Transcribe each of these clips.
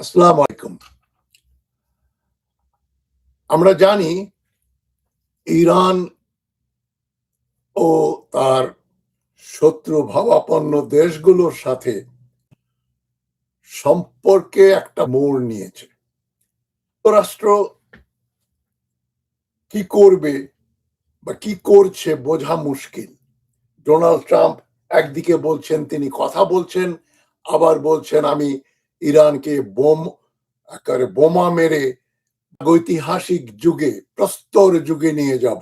আসসালামু আলাইকুম। আমরা জানি ইরান ও তার শত্রু ভাবাপন্ন দেশগুলোর সাথে সম্পর্কে একটা মোড় নিয়েছে। যুক্তরাষ্ট্র কি করবে বা কি করছে বোঝা মুশকিল। ডোনাল্ড ট্রাম্প একদিকে বলছেন তিনি কথা বলছেন, আবার বলছেন আমি ইরানকে বোমা মেরে ঐতিহাসিক যুগে প্রস্তর যুগে নিয়ে যাব,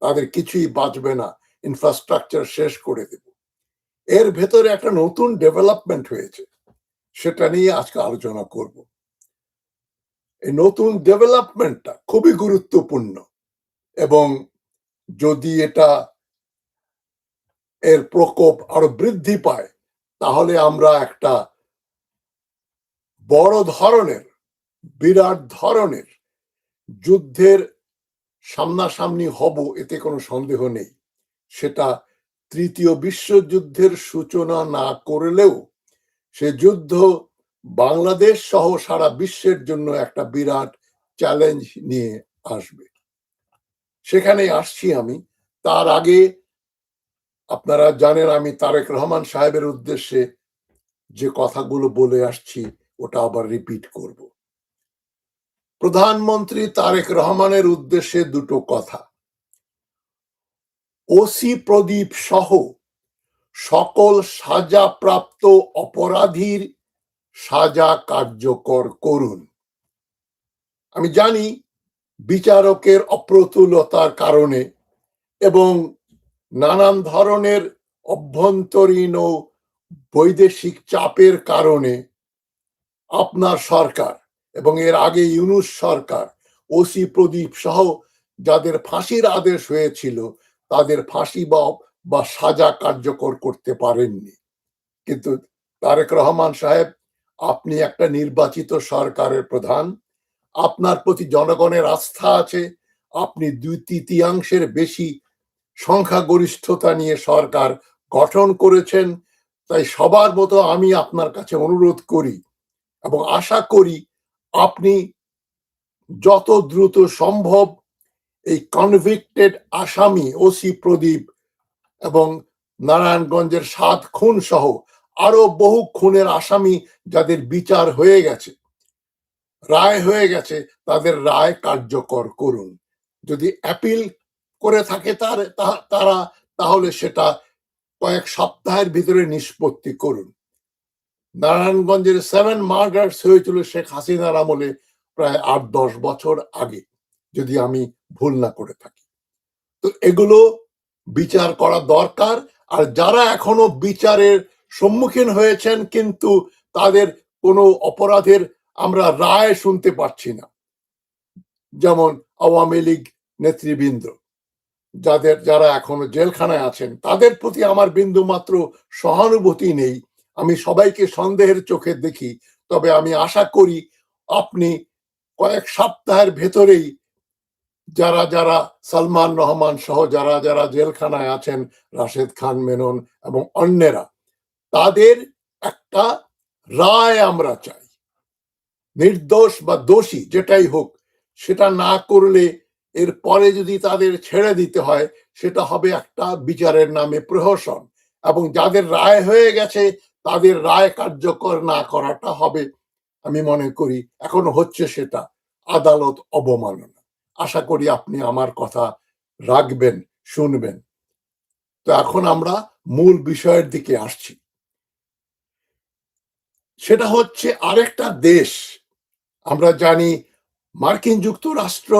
তাদের কিছুই বাঁচবে না, ইনফ্রাস্ট্রাকচার শেষ করে দেব। এর ভেতরে একটা নতুন ডেভেলপমেন্ট হয়েছে, সেটা নিয়ে আজকে আলোচনা করব। এই নতুন ডেভেলপমেন্টটা খুবই গুরুত্বপূর্ণ এবং যদি এর প্রকোপ আরো বৃদ্ধি পায় তাহলে আমরা একটা বড় ধরনের, বিরাট ধরনের যুদ্ধের সামনাসামনি হব, এতে কোনো সন্দেহ নেই। সেটা তৃতীয় বিশ্বযুদ্ধের সূচনা না করলেও সে যুদ্ধ বাংলাদেশ সহ সারা বিশ্বের জন্য একটা বিরাট চ্যালেঞ্জ নিয়ে আসবে। সেখানে আসছি আমি। তার আগে আপনারা জানেন আমি তারেক রহমান সাহেবের উদ্দেশ্যে যে কথাগুলো বলে আসছি ওটা আবার রিপিট করব। প্রধানমন্ত্রী তারেক রহমানের উদ্দেশ্যে দুটো কথা। ওসি প্রদীপ সহ সকল সাজাপ্রাপ্ত অপরাধীর সাজা কার্যকর করুন। আমি জানি বিচারকের অপ্রতুলতার কারণে এবং নানান ধরনের অভ্যন্তরীণ ও বৈদেশিক চাপের কারণে আপনার সরকার এবং এর আগে ইউনূস সরকার ওসি প্রদীপ সহ যাদের ফাঁসির আদেশ হয়েছিল তাদের ফাঁসি বা সাজা কার্যকর করতে পারেননি। কিন্তু তারেক রহমান সাহেব, আপনি একটা নির্বাচিত সরকারের প্রধান, আপনার প্রতি জনগণের আস্থা আছে, আপনি 2/3 বেশি সংখ্যাগরিষ্ঠতা নিয়ে সরকার গঠন করেছেন। তাই সবার মতো আমি আপনার কাছে অনুরোধ করি এবং আশা করি আপনি যত দ্রুত সম্ভব এই কনভিক্টেড আসামি ওসি প্রদীপ এবং নারায়ণগঞ্জের 7 খুন সহ আরো বহু খুনের আসামি যাদের বিচার হয়ে গেছে, রায় হয়ে গেছে, তাদের রায় কার্যকর করুন। যদি অ্যাপিল করে থাকে তারা, তাহলে সেটা কয়েক সপ্তাহের ভিতরে নিষ্পত্তি করুন। নারায়ণগঞ্জের 7 মার্ডার্স হয়েছিল শেখ হাসিনার আমলে প্রায় 8-10 বছর আগে, যদি আমি ভুল না করে থাকি। তো এগুলো বিচার করা দরকার। আর যারা এখনো বিচারের সম্মুখীন হয়েছেন কিন্তু তাদের কোনো অপরাধের আমরা রায় শুনতে পাচ্ছি না, যেমন আওয়ামী লীগ নেতৃবৃন্দ যারা এখনো জেলখানায় আছেন, তাদের প্রতি আমার বিন্দু মাত্র সহানুভূতি নেই। আমি সবাইকে সন্দেহের চোখে দেখি। তবে আমি আশা করি আপনি কয়েক সপ্তাহের ভেতরেই যারা যারা সালমান রহমান সহ যারা যারা জেলখানায় আছেন, রাশেদ খান মেনন এবং অন্যেরা, তাদের একটা রায় আমরা চাই। নির্দোষ বা দোষী যেটাই হোক, সেটা না করলে এর পরে যদি তাদের ছেড়ে দিতে হয় সেটা হবে একটা বিচারের নামে প্রহসন, এবং যাদের রায় হয়ে গেছে তাদের রায় কার্যকর না করাটা হবে, আমি মনে করি এখনো হচ্ছে সেটা, আদালত অবমাননা। আশা করি আপনি আমার কথা রাখবেন, শুনবেন। তো এখন আমরা মূল বিষয়ের দিকে আসছি। সেটা হচ্ছে আরেকটা দেশ, আমরা জানি মার্কিন যুক্তরাষ্ট্র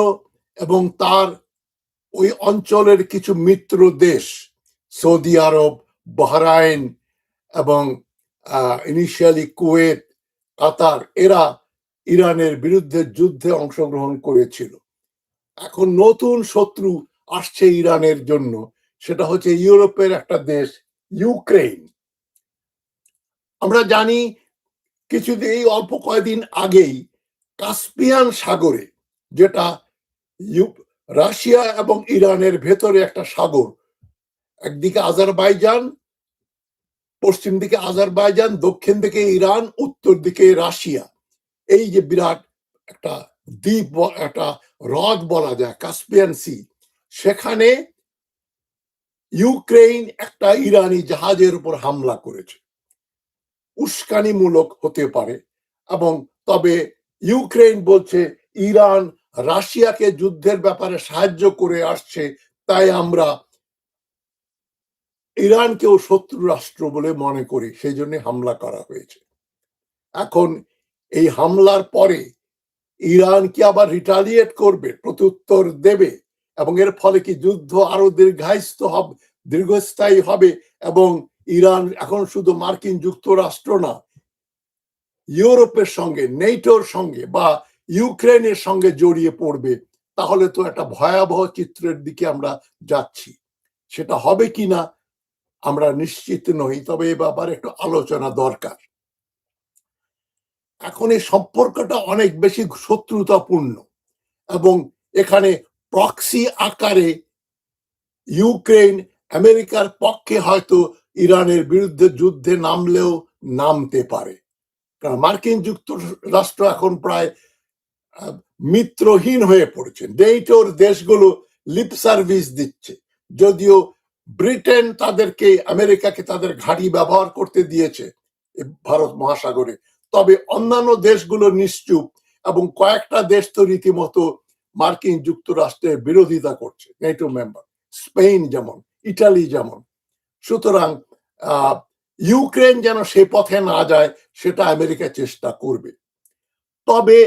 এবং তার ওই অঞ্চলের কিছু মিত্র দেশ, সৌদি আরব, বাহরাইন এবং ইনিশিয়ালি কুয়েত, কাতার, এরা ইরানের বিরুদ্ধে যুদ্ধে অংশগ্রহণ করেছিল। এখন নতুন শত্রু আসছে ইরানের জন্য, সেটা হচ্ছে ইউরোপের একটা দেশ, ইউক্রেন। আমরা জানি এই অল্প কয়েকদিন আগেই কাস্পিয়ান সাগরে, যেটা রাশিয়া এবং ইরানের ভেতরে একটা সাগর, একদিকে আজারবাইজান, পশ্চিম দিকে আজারবাইজান, দক্ষিণ দিকে ইরান, উত্তর দিকে রাশিয়া, এই যে বিরাট একটা দ্বীপ, একটা হ্রদ বলা যায়, কাস্পিয়ান সি, সেখানে ইউক্রেন একটা ইরানি জাহাজের উপর হামলা করেছে। উস্কানিমূলক হতে পারে, এবং তবে ইউক্রেন বলছে ইরান রাশিয়াকে যুদ্ধের ব্যাপারে সাহায্য করে আসছে, তাই আমরা ইরানকেও শত্রু রাষ্ট্র বলে মনে করি, সেই জন্য হামলা করা হয়েছে। এখন এই হামলার পরে ইরান কি আবার রিটালিয়েট করবে, প্রত্যুত্তর দেবে, এবং এর ফলে কি যুদ্ধ আরো দীর্ঘস্থায়ী হবে, এবং ইরান এখন শুধু মার্কিন যুক্তরাষ্ট্র না, ইউরোপের সঙ্গে, নেটোর সঙ্গে বা ইউক্রেনের সঙ্গে জড়িয়ে পড়বে, তাহলে তো একটা ভয়াবহ চিত্রের দিকে আমরা যাচ্ছি। সেটা হবে কিনা আমরা নিশ্চিত নই, তবে এ ব্যাপারে একটু আলোচনা দরকার। এখন এই সম্পর্কটা অনেক বেশি শত্রুতাপূর্ণ, এবং এখানে প্রক্সি আকারে ইউক্রেন আমেরিকার পক্ষে হয়তো ইরানের বিরুদ্ধে যুদ্ধে নামলেও নামতে পারে, কারণ মার্কিন যুক্তরাষ্ট্র এখন প্রায় মিত্রহীন হয়ে পড়েছে। নেটোর দেশগুলো লিপ সার্ভিস দিচ্ছে, যদিও ব্রিটেন তাদেরকে, আমেরিকাকে তাদের ঘাঁটি ব্যবহার করতে দিয়েছে ভারত মহাসাগরে, তবে অন্যান্য দেশগুলো নিশ্চুপ, এবং কয়েকটা দেশ তো রীতিমতো মার্কিন যুক্তরাষ্ট্রের বিরোধিতা করছে, নেটো মেম্বার, স্পেন যেমন, ইটালি যেমন। সুতরাং ইউক্রেন যেন সে পথে না যায় সেটা আমেরিকা চেষ্টা করবে। তবে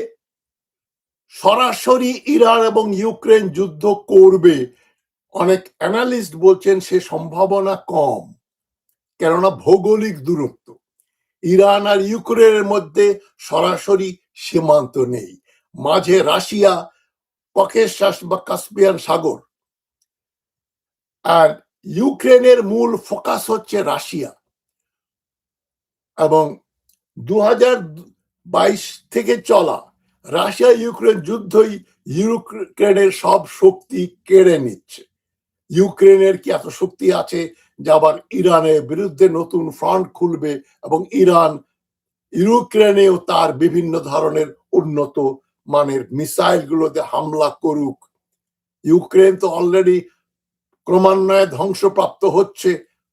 সরাসরি ইরান এবং ইউক্রেন যুদ্ধ করবে অনেক অ্যানালিস্ট বলছেন সে সম্ভাবনা কম, কেননা ভৌগোলিক দূরত্ব, ইরান আর ইউক্রেনের মধ্যে সরাসরি সীমান্ত নেই, মাঝে রাশিয়া, ককেশাস বা কাস্পিয়ান সাগর, আর ইউক্রেনের মূল ফোকাস হচ্ছে রাশিয়া। এবং 2022 থেকে চলা রাশিয়া ইউক্রেন যুদ্ধই ইউক্রেনের সব শক্তি কেড়ে নিচ্ছে। ইউক্রেনের কি এত শক্তি আছে যে আবার ইরানের বিরুদ্ধে নতুন ফ্রন্ট খুলবে, এবং ইরান ইউক্রেনেও তার বিভিন্ন ধরনের উন্নত মানের মিসাইল গুলোতে হামলা করুক? ইউক্রেন তো অলরেডি ক্রমান্বয়ে ধ্বংসপ্রাপ্ত হচ্ছে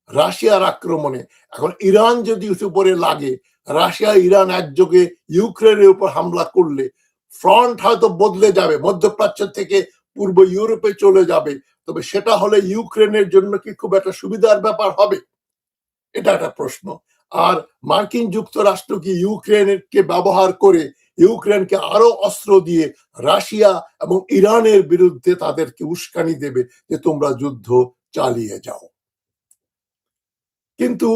রাশিয়ার আক্রমণে। এখন ইরান যদি উপরে লাগে, রাশিয়া ইরান একযোগে ইউক্রেনের উপর হামলা করলে ফ্রন্ট হয়তো বদলে যাবে, মধ্যপ্রাচ্য থেকে পূর্ব ইউরোপে চলে যাবে, তবে সেটা হলে ইউক্রেনের জন্য কি খুব একটা সুবিধার ব্যাপার হবে? এটা একটা প্রশ্ন। আর মার্কিন যুক্তরাষ্ট্র কি ইউক্রেনকে ব্যবহার করে ইউক্রেনকে আরো অস্ত্র দিয়ে রাশিয়া এবং ইরানের বিরুদ্ধে তাদেরকে উস্কানি দেবে যে তোমরা যুদ্ধ চালিয়ে যাও? কিন্তু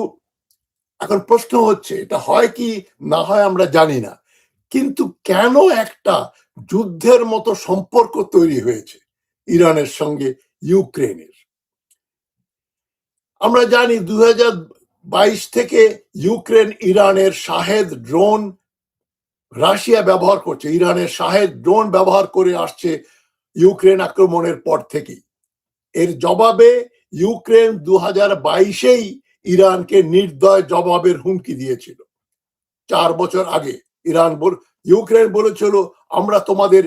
এখন প্রশ্ন হচ্ছে, এটা হয় কি না হয় আমরা জানি না, কিন্তু কেন একটা যুদ্ধের মতো সম্পর্ক তৈরি হয়েছে ইরানের সঙ্গে ইউক্রেনের? আমরা জানি 2022 থেকে ইউক্রেন ইরানের শাহেদ ড্রোন রাশিয়া ব্যবহার করছে, ইরানের শাহেদ ড্রোন ব্যবহার করে আসছে ইউক্রেন আক্রমণের পর থেকেই। এর জবাবে ইউক্রেন 2022-এই ইরানকে নির্দয় জবাবের হুমকি দিয়েছিল। 4 বছর আগে ইউক্রেন বলেছিল আমরা তোমাদের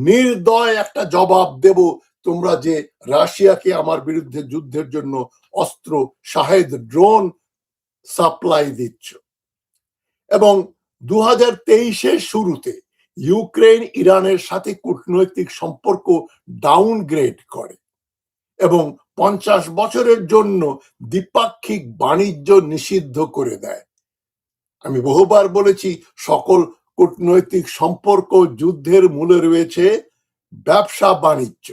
নির্দয় একটা জবাব দেব, তোমরা যে রাশিয়াকে আমার বিরুদ্ধে যুদ্ধের জন্য অস্ত্র, শাহেদ ড্রোন সাপ্লাই দিচ্ছ। এবং 2023-এর শুরুতে ইউক্রেন ইরানের সাথে কূটনৈতিক সম্পর্ক ডাউনগ্রেড করে এবং 50 বছরের জন্য দ্বিপাক্ষিক বাণিজ্য নিষিদ্ধ করে দেয়। আমি বহুবার বলেছি, সকল কূটনৈতিক সম্পর্ক যুদ্ধের মূলে রয়েছে ব্যবসা বাণিজ্য।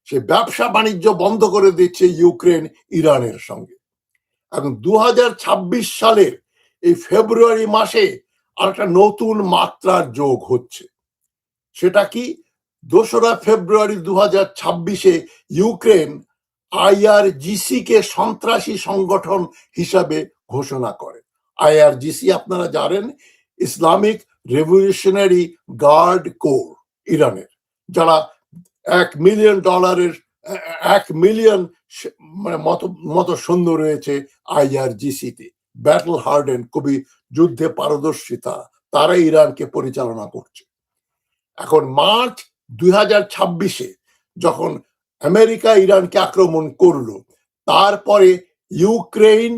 সে ব্যবসা বাণিজ্য বন্ধ করে দিচ্ছে ইউক্রেন ইরানের সঙ্গে। এবং 2026 সালের এই ফেব্রুয়ারি মাসে আরেকটা নতুন মাত্রার যোগ হচ্ছে। সেটা কি? 2রা ফেব্রুয়ারি 2026-এ ইউক্রেন আইআরজিসি কে সন্ত্রাসী সংগঠন হিসাবে ঘোষণা করে। আইআরজিসি আপনারা জানেন, ইসলামিক রেভলিউশনারি গার্ড কোর, ইরানের, যারা $1 মিলিয়ন 1 মিলিয়ন মতো সৈন্য রয়েছে আইআরজিসিতে, ব্যাটল হার্ডেন, খুবই যুদ্ধে পারদর্শিতা তারা ইরানকে পরিচালনা করছে। এখন মার্চ 2026-এ যখন আমেরিকা ইরানকে আক্রমণ করলো, তারপরে ইউক্রেন,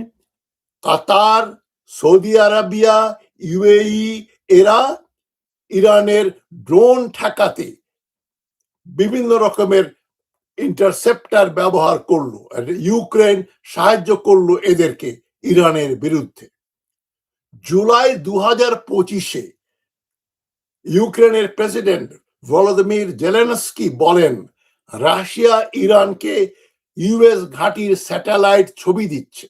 কাতার, সৌদি আরবিয়া, ইউএই এরা ইরানের ড্রোন ঠেকাতে বিভিন্ন রকমের ইন্টারসেপ্টার ব্যবহার করলো। ইউক্রেন সাহায্য করলো এদেরকে ইরানের বিরুদ্ধে। জুলাই 2025-এ ইউক্রেনের প্রেসিডেন্ট ভলোদিমির জেলেনস্কি বলেন, রাশিয়া ইরানকে ইউএস ঘাঁটির স্যাটেলাইট ছবি দিচ্ছে।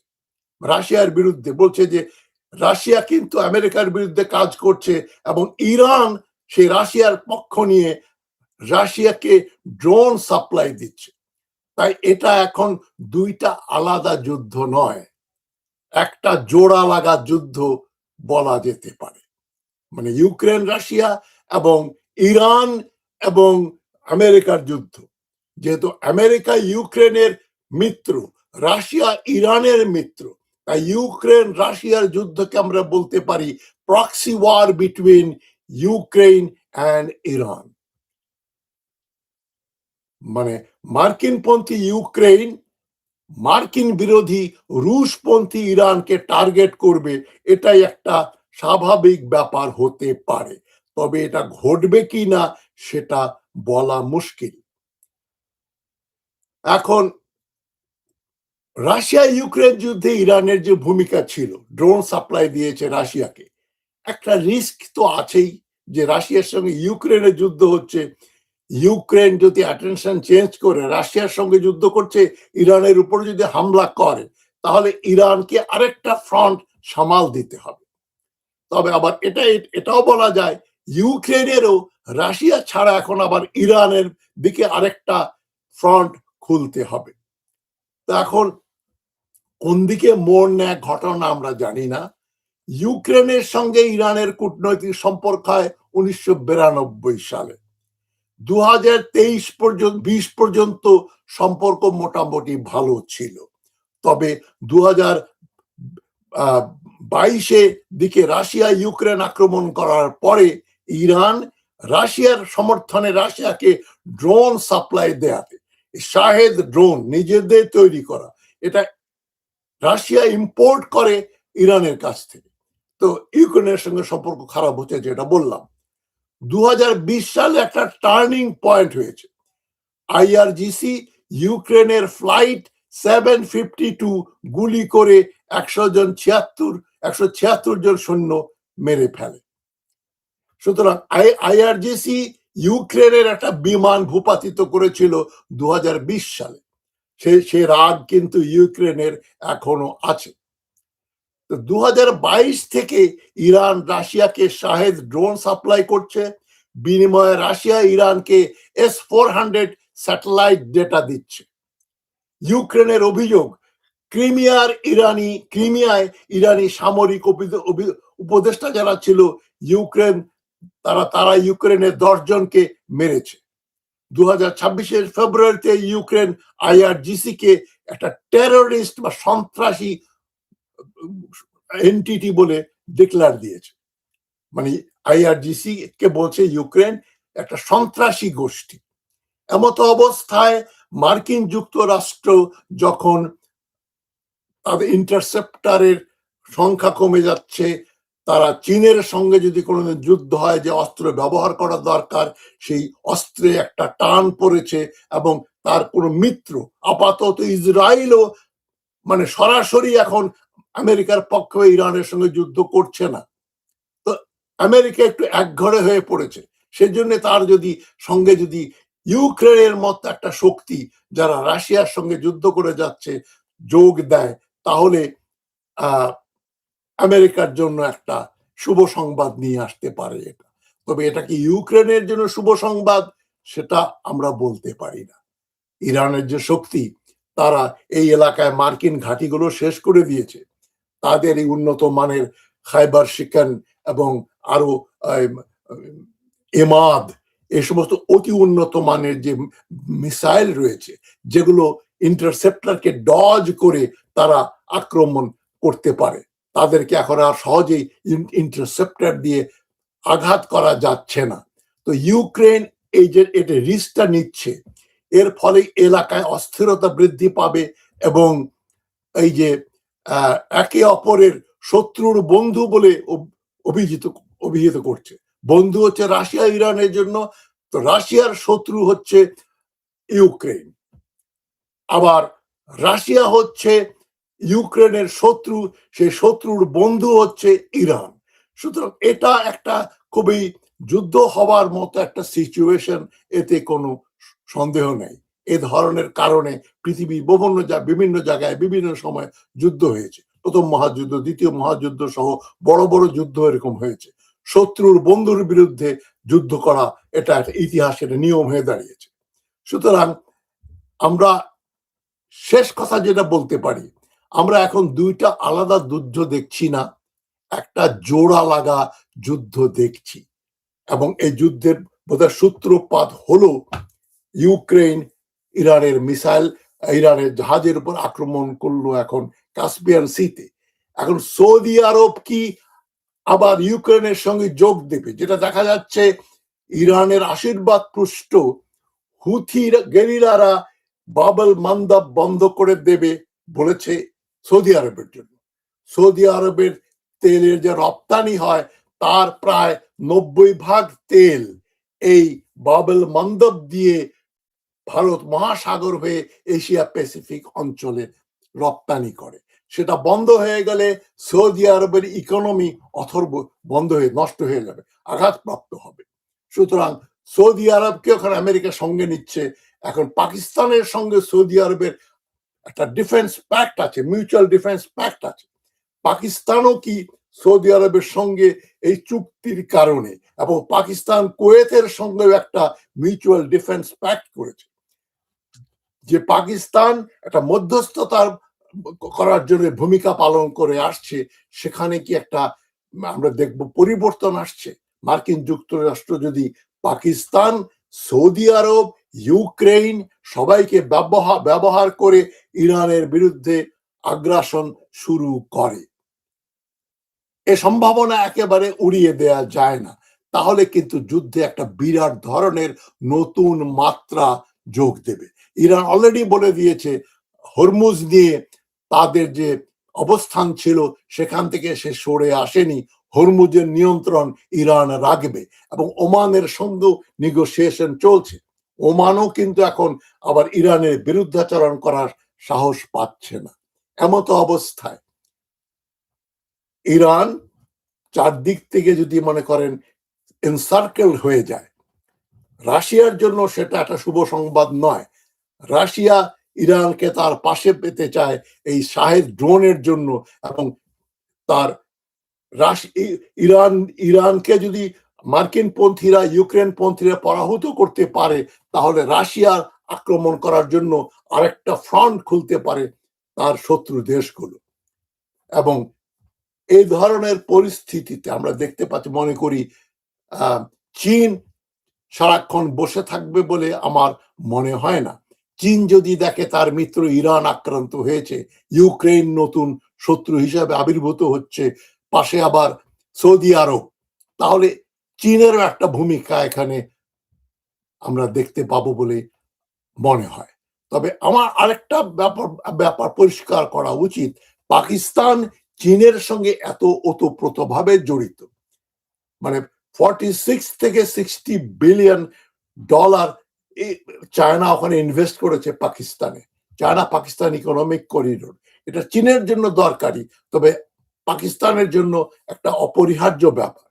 রাশিয়ার বিরুদ্ধে বলছে যে রাশিয়া কিন্তু আমেরিকার বিরুদ্ধে কাজ করছে এবং ইরান সেই রাশিয়ার পক্ষ নিয়ে রাশিয়াকে ড্রোন সাপ্লাই দিচ্ছে। তাই এটা এখন দুইটা আলাদা যুদ্ধ নয়, একটা জোড়া লাগা যুদ্ধ বলা যেতে পারে। মানে ইউক্রেন রাশিয়া এবং ইরান এবং আমেরিকার যুদ্ধ। যেহেতু আমেরিকা ইউক্রেনের মিত্র, রাশিয়া ইরানের মিত্র, তাই ইউক্রেন রাশিয়ার যুদ্ধকে আমরা বলতে পারি proxy war between Ukraine and Iran. মানে মার্কিনপন্থী ইউক্রেন মার্কিন বিরোধী রুশপন্থী ইরানকে টার্গেট করবে, এটাই একটা স্বাভাবিক ব্যাপার হতে পারে। তবে এটা ঘটবে কি না সেটা বলা মুশকিল। এখন রাশিয়া ইউক্রেন যুদ্ধে ইরানের যে ভূমিকা ছিল, ড্রোন সাপ্লাই দিয়েছে রাশিয়াকে, একটা রিস্ক তো আছেই যে রাশিয়ার সঙ্গে ইউক্রেনের যুদ্ধ হচ্ছে, ইউক্রেন যদি অ্যাটেনশন চেঞ্জ করে রাশিয়ার সঙ্গে যুদ্ধ করছে, ইরানের উপর যদি হামলা করে তাহলে ইরানকে আরেকটা ফ্রন্ট সামাল দিতে হবে। তবে আবার এটাও বলা যায় ইউক্রেনেরও রাশিয়া ছাড়া এখন আবার ইরানের দিকে আরেকটা ফ্রন্ট খুলতে হবে। তো এখন কোন দিকে মোড় নেয় ঘটনা আমরা জানি না। ইউক্রেনের সঙ্গে ইরানের কূটনৈতিক সম্পর্ক হয় 1992 সালে। 2023 পর্যন্ত 20 পর্যন্ত সম্পর্ক মোটামুটি ভালো ছিল। তবে 2022-এর দিকে রাশিয়া ইউক্রেন আক্রমণ করার পরে ইরান রাশিয়ার সমর্থনে রাশিয়াকে ড্রোন সাপ্লাই দেয়াতে, শাহেদ ড্রোন নিজেদের তৈরি করা, এটা রাশিয়া ইম্পোর্ট করে ইরানের কাছ থেকে। তো ইউক্রেনের সঙ্গে সম্পর্ক খারাপ হচ্ছে, যেটা বললাম। 2020 সালে একটা টার্নিং পয়েন্ট হয়েছে। আইআরজিসি ইউক্রেনের ফ্লাইট 752 গুলি করে 176 জন সৈন্য মেরে ফেলে। সুতরাং আইআরজিসি ইউক্রেনের একটা বিমান ভূপাতিত করেছিল 2020 সালে। সে রাগ কিন্তু ইউক্রেনের এখনো আছে। 2022 থেকে ইরান রাশিয়াকে শাহেদ ড্রোন সাপ্লাই করছে, বিনিময়ে রাশিয়া ইরানকে S-400 স্যাটেলাইট ডেটা দিচ্ছে। ইউক্রেনের অভিযোগ, ক্রিমিয়ায় ইরানি সামরিক উপদেষ্টা যারা ছিল ইউক্রেন, তারা ইউক্রেনের 10 জনকে মেরেছে। 2026-এর ফেব্রুয়ারিতে ইউক্রেন আইআরজিসি কে একটা টেররিস্ট বা সন্ত্রাসী এন্টিটি বলে ডিক্লেয়ার দিয়েছে। মানে আইআরজিসি কে বলছে ইউক্রেন একটা সন্ত্রাসী গোষ্ঠী। এমত অবস্থায় মার্কিন যুক্তরাষ্ট্র যখন তাদের ইন্টারসেপ্টারের সংখ্যা কমে যাচ্ছে, তারা চীনের সঙ্গে যদি কোনো যুদ্ধ হয় যে অস্ত্র ব্যবহার করা দরকার, সেই অস্ত্রে একটা টান পড়েছে এবং তার কোনো মিত্র, আপাতত ইসরায়েলও মানে সরাসরি এখন আমেরিকার পক্ষে ইরানের সঙ্গে যুদ্ধ করছে না। তো আমেরিকা একটু একঘরে হয়ে পড়েছে। সেজন্য তার সঙ্গে যদি ইউক্রেনের মতো একটা শক্তি যারা রাশিয়ার সঙ্গে যুদ্ধ করে যাচ্ছে যোগ দেয়, তাহলে আমেরিকার জন্য একটা শুভ সংবাদ নিয়ে আসতে পারে এটা। তবে এটা কি ইউক্রেনের জন্য শুভ সংবাদ, সেটা আমরা বলতে পারি না। ইরানের যে শক্তি, তারা এই এলাকায় মার্কিন ঘাঁটিগুলো শেষ করে দিয়েছে। তাদের এই উন্নত মানের খাইবার শিকান এবং আরো এমাদ, এই সমস্ত অতি উন্নত মানের যে মিসাইল রয়েছে, যেগুলো ইন্টারসেপ্টরকে ডজ করে তারা আক্রমণ করতে পারে, তাদেরকে এখন আর সহজেই ইন্টারসেপ্টর দিয়ে আঘাত করা যাচ্ছে না। তো ইউক্রেন এই যে এটা রিস্কটা নিচ্ছে, এর ফলে এলাকায় অস্থিরতা বৃদ্ধি পাবে এবং এই যে একে অপরের শত্রুর বন্ধু বলে অভিহিত করছে। বন্ধু হচ্ছে রাশিয়া ইরানের জন্য, তো রাশিয়ার শত্রু হচ্ছে ইউক্রেন, আবার রাশিয়া হচ্ছে ইউক্রেনের শত্রু, সেই শত্রুর বন্ধু হচ্ছে ইরান। সুতরাং এটা একটা খুবই যুদ্ধ হওয়ার মতো একটা সিচুয়েশন, এতে কোনো সন্দেহ নেই। এ ধরনের কারণে পৃথিবীর বিভিন্ন জায়গায় বিভিন্ন সময় যুদ্ধ হয়েছে। প্রথম মহাযুদ্ধ, দ্বিতীয় মহাযুদ্ধ সহ বড় বড় যুদ্ধ এরকম হয়েছে। শত্রুর বন্ধুর বিরুদ্ধে যুদ্ধ করা এটা একটা ইতিহাসের নিয়ম হয়ে দাঁড়িয়েছে। সুতরাং আমরা শেষ কথা যেটা বলতে পারি, আমরা এখন দুইটা আলাদা যুদ্ধ দেখছি না, একটা জোড়া লাগা যুদ্ধ দেখছি। এবং এই যুদ্ধের বোধহয় সূত্রপাত হলো ইউক্রেন ইরানের মিসাইল, ইরানের জাহাজের উপর আক্রমণ করলো এখন কাস্পিয়ান সিতে। এখন সৌদি আরব কি আবার ইউক্রেনের সঙ্গে যোগ দেবে? যেটা দেখা যাচ্ছে ইরানের আশীর্বাদ পুষ্ট হুথির গেরিলারা বাবল মান্দাব বন্ধ করে দেবে বলেছে সৌদি আরবের জন্য। সৌদি আরবের তেলের যে রপ্তানি হয় তার প্রায় 90% তেল এই বাবল মান্দাব দিয়ে ভারত মহাসাগর হয়ে এশিয়া প্যাসিফিক অঞ্চলে রপ্তানি করে। সেটা বন্ধ হয়ে গেলে সৌদি আরবের ইকোনমি বন্ধ হয়ে নষ্ট হয়ে যাবে, আঘাতপ্রাপ্ত হবে। সুতরাং সৌদি আরবকে ওখানে আমেরিকার সঙ্গে নিচ্ছে। এখন পাকিস্তানের সঙ্গে সৌদি আরবের একটা ডিফেন্স প্যাক্ট আছে, মিউচুয়াল ডিফেন্স প্যাক্ট আছে। পাকিস্তানও কি সৌদি আরবের সঙ্গে এই চুক্তির কারণে, এবং পাকিস্তান কুয়েতের সঙ্গেও একটা মিউচুয়াল ডিফেন্স প্যাক্ট করেছে, যে পাকিস্তান একটা মধ্যস্থতার করার জন্য ভূমিকা পালন করে আসছে, সেখানে কি একটা আমরা দেখব পরিবর্তন আসছে? মার্কিন যুক্তরাষ্ট্র যদি পাকিস্তান, সৌদি আরব, ইউক্রেন সবাইকে ব্যবহার করে ইরানের বিরুদ্ধে আগ্রাসন শুরু করে, এ সম্ভাবনা একেবারে উড়িয়ে দেয়া যায় না। তাহলে কিন্তু যুদ্ধে একটা বিরাট ধরনের নতুন মাত্রা যোগ দেবে। ইরান অলরেডি বলে দিয়েছে হরমুজ নিয়ে তাদের যে অবস্থান ছিল সেখান থেকে সে সরে আসেনি, হরমুজের নিয়ন্ত্রণ ইরান রাখবে, এবং ওমানের সঙ্গেও নেগোসিয়েশন চলছে। ওমানও কিন্তু এখন আবার ইরানের বিরুদ্ধাচরণ করার সাহস পাচ্ছে না। এমতো অবস্থায় ইরান চারদিক থেকে যদি মনে করেন এনসার্কেল হয়ে যায়, রাশিয়ার জন্য সেটা একটা শুভ সংবাদ নয়। রাশিয়া ইরানকে তার পাশে পেতে চায় এই শাহেদ ড্রোনের জন্য, এবং তার ইরানকে যদি মার্কিন পন্থীরা, ইউক্রেন পন্থীরা পরাভূত করতে পারে, তাহলে রাশিয়ার আক্রমণ করার জন্য আরেকটা ফ্রন্ট খুলতে পারে তার শত্রু দেশগুলো। এবং এই ধরনের পরিস্থিতিতে আমরা দেখতে পাচ্ছি, মনে করি চীন সারাক্ষণ বসে থাকবে বলে আমার মনে হয় না। চীন যদি দেখে তার মিত্র ইরান আক্রান্ত হয়েছে, ইউক্রেন নতুন শত্রু হিসাবে আবির্ভূত হচ্ছে, পাশে আবার সৌদি আরব, তাহলে চীনেরও একটা ভূমিকা এখানে আমরা দেখতে পাবো বলে মনে হয়। তবে আমার আরেকটা ব্যাপার পরিষ্কার করা উচিত, পাকিস্তান চীনের সঙ্গে এত ওতপ্রোতভাবে জড়িত, মানে 46 থেকে 60 বিলিয়ন ডলার চায়না ওখানে ইনভেস্ট করেছে পাকিস্তানে। চায়না পাকিস্তান ইকোনমিক করিডোর, এটা চীনের জন্য দরকারি, তবে পাকিস্তানের জন্য একটা অপরিহার্য ব্যাপার।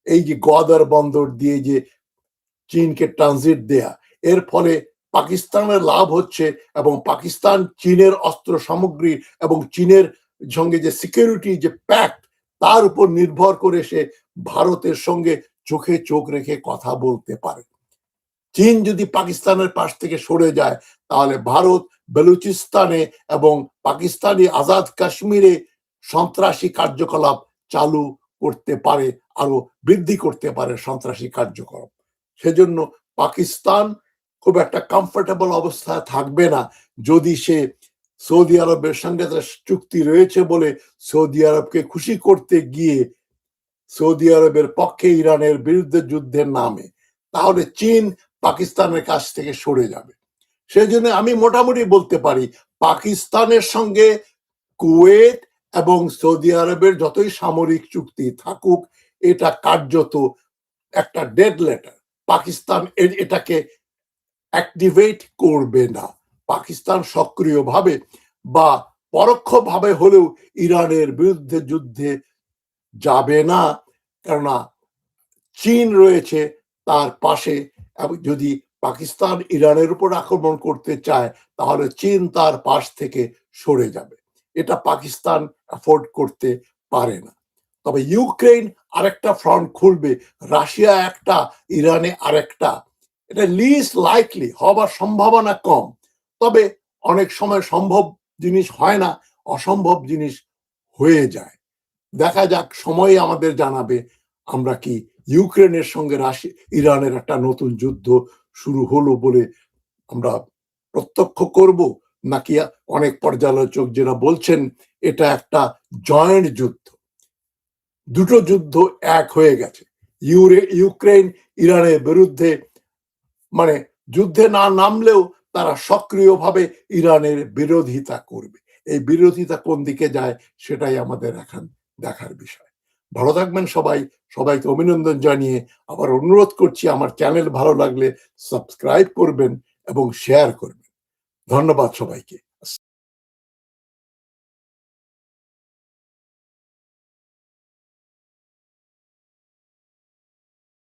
এই যে গোয়াদার বন্দর দিয়ে যে চীনকে ট্রানজিট দেয়া, এর ফলে পাকিস্তানের লাভ হচ্ছে, এবং পাকিস্তান চীনের অস্ত্র সামগ্রী এবং চীনের সঙ্গে যে সিকিউরিটি যে প্যাক্ট, তার উপর নির্ভর করে সে ভারতের সঙ্গে চোখে চোখ রেখে কথা বলতে পারে। চীন যদি পাকিস্তানের পাশ থেকে সরে যায়, তাহলে ভারত বেলুচিস্তানে এবং পাকিস্তানি আজাদ কাশ্মীরে সন্ত্রাসী কার্যকলাপ চালু করতে পারে, আরো বৃদ্ধি করতে পারে সন্ত্রাসী কার্যকলাপ। সেজন্য পাকিস্তান খুব একটা কমফোর্টেবল অবস্থায় থাকবে না যদি সে সৌদি আরবের সঙ্গে চুক্তি রয়েছে বলে সৌদি আরবকে খুশি করতে গিয়ে সৌদি আরবের পক্ষে ইরানের বিরুদ্ধে যুদ্ধের নামে, তাহলে চীন পাকিস্তানের কাছ থেকে সরে যাবে। সেজন্য আমি মোটামুটি বলতে পারি পাকিস্তানের সঙ্গে কুয়েত এবং সৌদি আরবের যতই সামরিক চুক্তি থাকুক, এটা কার্যত একটা ডেড লেটার। পাকিস্তান এটাকে অ্যাক্টিভেট করবে না। পাকিস্তান সক্রিয়ভাবে বা পরোক্ষভাবে হলেও ইরানের বিরুদ্ধে যুদ্ধে যাবে না, কেননা চীন রয়েছে তার পাশে। এবং যদি পাকিস্তান ইরানের উপর আক্রমণ করতে চায়, তাহলে চীন তার পাশ থেকে সরে যাবে। এটা পাকিস্তান অ্যাফোর্ড করতে পারে না। তবে ইউক্রেন আরেকটা ফ্রন্ট খুলবে, রাশিয়া একটা, ইরানে আরেকটা, এটা লিস্ট লাইকলি হবার সম্ভাবনা কম। তবে অনেক সময় সম্ভব জিনিস হয় না, অসম্ভব জিনিস হয়ে যায়। দেখা যাক, সময় আমাদের জানাবে আমরা কি ইউক্রেনের সঙ্গে ইরানের একটা নতুন যুদ্ধ শুরু হলো বলে আমরা প্রত্যক্ষ করব, নাকি অনেক পর্যালোচক যারা বলছেন এটা একটা জয়েন্ট যুদ্ধ, দুটো যুদ্ধ এক হয়ে গেছে। ইউক্রেন ইরানের বিরুদ্ধে মানে যুদ্ধে না নামলেও তারা সক্রিয়ভাবে ইরানের বিরোধিতা করবে। এই বিরোধিতা কোন দিকে যায় সেটাই আমাদের এখন দেখার বিষয়। ভালো থাকবেন সবাই। সবাইকে অভিনন্দন জানিয়ে আবার অনুরোধ করছি, আমার চ্যানেল ভালো লাগলে সাবস্ক্রাইব করবেন এবং শেয়ার করবেন। ধন্যবাদ সবাইকে।